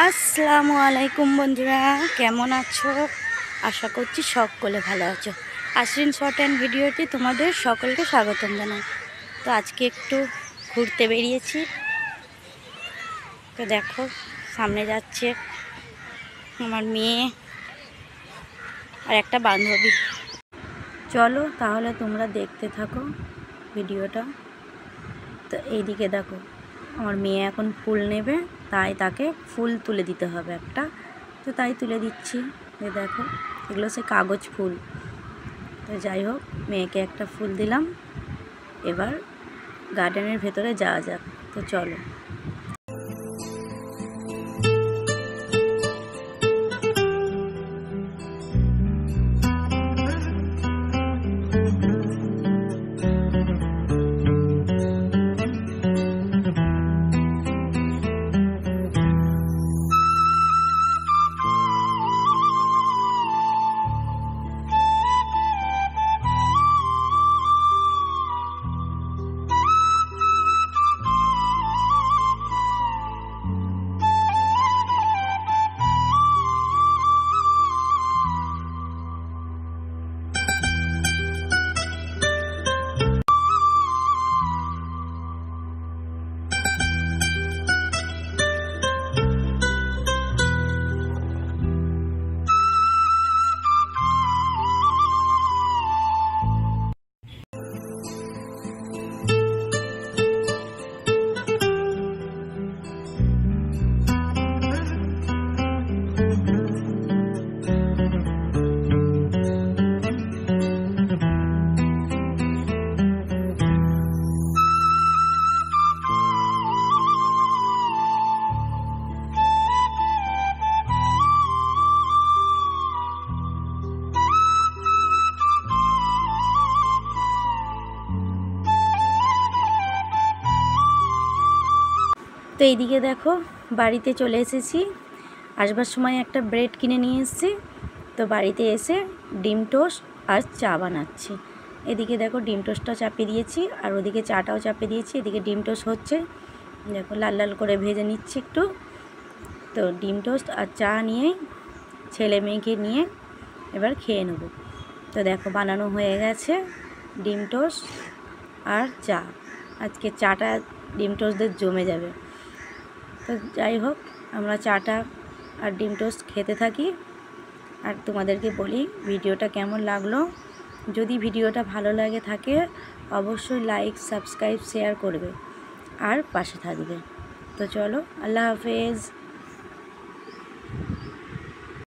আসসালামু আলাইকুম বন্ধুরা, কেমন আছো? আশা করছি সকলে ভালো আছো। আশ্রিন শর্ট অ্যান্ড ভিডিওতে তোমাদের সকলকে স্বাগতম জানাই। তো আজকে একটু ঘুরতে বেরিয়েছি। তো দেখো, সামনে যাচ্ছে আমার মেয়ে আর একটা বান্ধবী। চলো তাহলে তোমরা দেখতে থাকো ভিডিওটা। তো এইদিকে দেখো, আমার মেয়ে এখন ফুল নেবে, তাই তাকে ফুল তুলে দিতে হবে একটা। তো তাই তুলে দিচ্ছি। দেখো, এগুলো সে কাগজ ফুল। তো যাই হোক, মেয়েকে একটা ফুল দিলাম। এবার গার্ডেনের ভেতরে যাওয়া যাক। তো চলো। তো এইদিকে দেখো, বাড়িতে চলে এসেছি। আসবার সময় একটা ব্রেড কিনে নিয়ে এসেছি। তো বাড়িতে এসে ডিম টোস্ট আর চা বানাচ্ছি। এদিকে দেখো, ডিম টোস্টটা চাপিয়ে দিয়েছি আর ওদিকে চাটাও চাপিয়ে দিয়েছি। এদিকে ডিম টোস্ট হচ্ছে, দেখো লাল লাল করে ভেজে নিচ্ছি একটু। তো ডিম টোস্ট আর চা নিয়ে ছেলে মেয়েকে নিয়ে এবার খেয়ে নেব। তো দেখো, বানানো হয়ে গেছে ডিম টোস্ট আর চা। আজকে চাটা ডিম টোস্টদের জমে যাবে। তো যাই হোক, আমরা চাটা আর ডিম টোস্ট খেতে থাকি। আর তোমাদেরকে বলি ভিডিওটা কেমন লাগলো। যদি ভিডিওটা ভালো লাগে থাকে অবশ্যই লাইক, সাবস্ক্রাইব, শেয়ার করবে আর পাশে থাকবে। তো চলো, আল্লাহ হাফেজ।